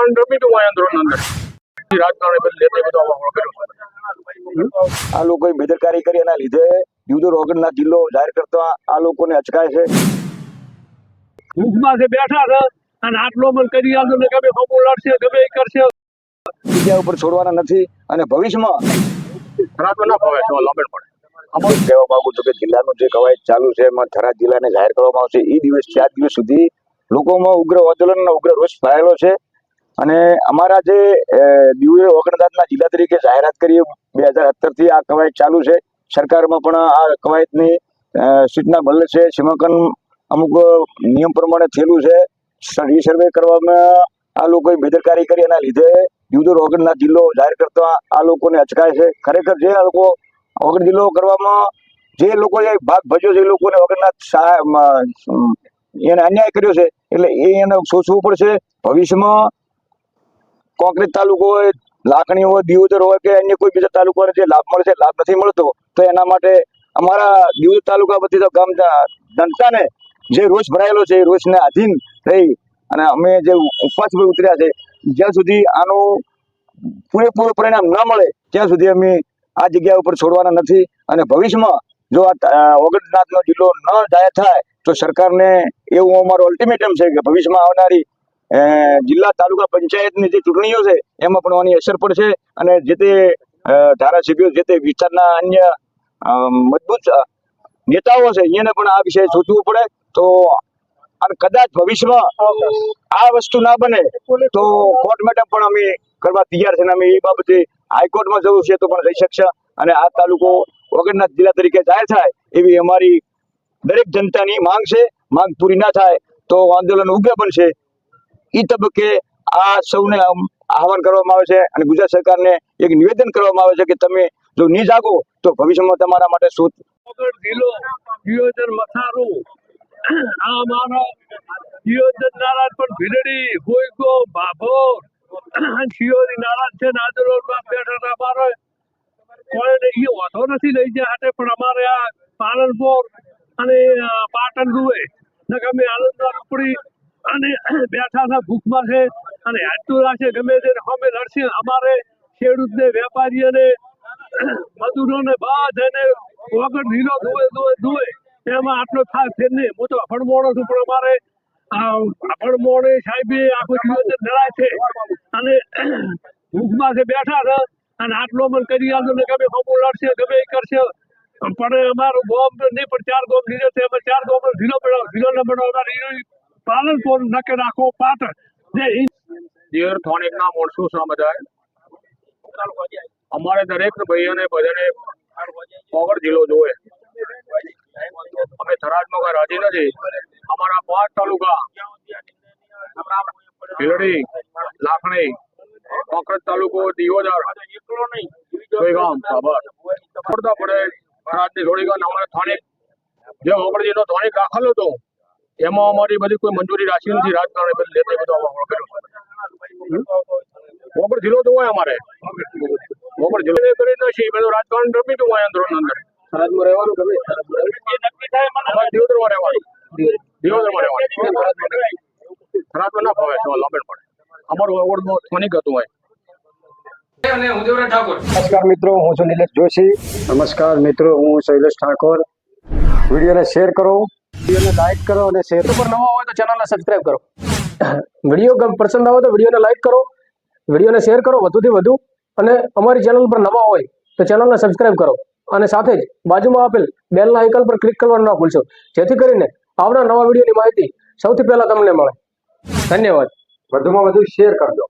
રાજકારણ રમી હતું આંદોલન અંદર રાજકારણ બદલે બધો આ લોકોએ બેદરકારી કરી એના લીધે દીવદર ઓગણનાથ જિલ્લો જાહેર કરતા આ લોકોને અચકાય છે. ભૂખમાં બેઠા છે અને આટલો મન કરી આલો ને ગમે હમો લડશે ગમે એ કરશે બીજા ઉપર છોડવાના નથી અને ભવિષ્યમાં રાતો ના ફાવે તો લાંબે પડે. અમારું કહેવા માંગુ છું કે જિલ્લાનું જે કવાયત ચાલુ છે એમાં થરાદ જિલ્લાને જાહેર કરવામાં આવશે. એ દિવસ 4 દિવસ સુધી લોકોમાં ઉગ્ર આંદોલન અને ઉગ્ર રોષ ફાયેલો છે અને અમારા જે દીવદર ઓગણનાથના જિલ્લા તરીકે જાહેરાત કરી 2017 થી આ કવાયત ચાલુ છે. સરકારમાં પણ આ કવાયતની સૂચના મળે છે. સીમાંકન અમુક નિયમ પ્રમાણે થયેલું છે. રીસર્વે કરવામાં આ લોકોએ બેદરકારી કરી એના લીધે દીવદર ઓગણનાથ જિલ્લો જાહેર કરતા આ લોકોને અચકાય છે. ખરેખર જે આ લોકો ઓગણ જિલ્લો કરવામાં જે લોકોએ ભાગ ભજ્યો છે એ લોકોને ઓગણનાથ એને અન્યાય કર્યો છે એટલે એને સોચવું પડશે. ભવિષ્યમાં કોંકરેજ તાલુકો હોય, લાખણી હોય, દીવદર હોય કે અન્ય કોઈ બીજા તાલુકાને જે લાભ મળશે લાભ નથી મળતો તો એના માટે અમારા દીવદર તાલુકા વતી તો ગામ જનતાને જે રોષ ભરાયેલો છે એ રોષને આધીન રહી અને અમે જે ઉપવાસ પર ઉતર્યા છે જ્યાં સુધી આનું પૂરેપૂરું પરિણામ ન મળે ત્યાં સુધી અમે આ જગ્યા ઉપર છોડવાના નથી અને ભવિષ્યમાં જો આ ઓગણનાથનો જિલ્લો ન જાહેર થાય તો સરકારને એવું અમારું અલ્ટિમેટમ છે કે ભવિષ્યમાં આવનારી જિલ્લા તાલુકા પંચાયતની જે ચૂંટણીઓ છે એમાં પણ આની અસર પડશે અને જે તે ધારાસભ્યો જે તે વિસ્તારના અન્ય મજબૂત નેતાઓ છે એને પણ આ વિષય સોચવું પડે. તો અને કદાચ ભવિષ્યમાં આ વસ્તુ ના બને તો કોર્ટ મેટર પણ અમે કરવા તૈયાર છે અને અમે એ બાબતે હાઈકોર્ટમાં જવું છે તો પણ રહી શકશે અને આ તાલુકો ઓગણનાથ જિલ્લા તરીકે જાહેર થાય એવી અમારી દરેક જનતાની માંગ છે. માંગ પૂરી ના થાય તો આંદોલન ઉગ્ર બનશે. એ તબક્કે આ સૌને આહવાન કરવામાં આવે છે અને ગુજરાત સરકારને એક નિવેદન કરવામાં આવે છે કે તમે જો નહીં જાગો તો ભવિષ્યમાં તમારા માટે શું જિલ્લો દિયોદર મથારું આ મારા દિયોદર નારાજ પણ ભીલડી ગોઈગો ભાભોર શિયોરી નારાજ છે ને આંદોલનમાં બેઠા અમારે કોઈને એ વાંધો નથી લઈ જાય હાટે પણ અમારે આ પાલનપુર અને પાટણ જુએ અમે આનંદમાં ઉપડી અને બેઠા હતા ભૂખમાં છે અને હાટું રાખે ગમે તે અમે લડશે. અમારે ખેડૂતને વેપારીઓને મજૂરોને બધાને વગર ઢીલો ધોવે એમાં આટલો ખાસ ફેર નહીં. હું તો અભણમોણો છું પણ અમારે અભણમોણે સાહેબે આખો દિવસ લડાય છે અને ભૂખમાં છે બેઠા છે અને આટલો મન કરી આલો ને ગમે હમો લડશે ગમે એ કરશે પણ અમારું ગોમ નહીં પણ 4 ગોમ લીધે છે અમે 4 ગોમ ઢીલો ન બનાવતા પાલનપુર નકે રાખો પાટણ જે દેર થોનેક ના મોણસો છે બધા અમારે દરેક ભાઈઓને બધાને ઓગણ જિલ્લો જોવે. અમે થરાદમાં કઈ રાજી નથી. અમારા 5 તાલુકા ભીલડી, લાખણી, કોંકરેજ તાલુકો, દિયોદર, સોયગામ, સાબર પડતા પડે થરાદની થોડી ગામ અમારે થોનેક જે ઓગણ જિલ્લો થોનેક દાખલ હતો એમાં અમારી બધી કોઈ મંજૂરી રાશિ નથી. રાજકારણ બદલે બધું ઓગણ જિલ્લો તો હોય અમારે ઓગણ જિલ્લો કરી નથી બધું રાજકારણ રમી હતું આંદોલન અંદર થરાદમાં રહેવાનું ગમે દિયોદરમાં રહેવાનું થરાદમાં ના ફાવે તો લાંબે પડે. અમારું ઓગણમાં સ્થાનિક હતું હોય. નમસ્કાર મિત્રો, હું છું નિલેશ જોશી. નમસ્કાર મિત્રો, હું શૈલેષ ઠાકોર. વિડીયોને શેર કરો, વિડીયોને લાઈક કરો અને શેર પર નવા હોય તો ચેનલને સબસ્ક્રાઇબ કરો. વિડીયો પસંદ આવે તો વિડીયોને લાઈક કરો, વિડીયોને શેર કરો વધુથી વધુ અને અમારી ચેનલ પર નવા હોય તો ચેનલને સબસ્ક્રાઇબ કરો અને સાથે જ બાજુમાં આપેલ બેલના આઇકન પર ક્લિક કરવાનું ના ભૂલશો જેથી કરીને આવનાર નવા વિડીયોની માહિતી સૌથી પહેલા તમને મળે. ધન્યવાદ. વધુમાં વધુ શેર કરજો.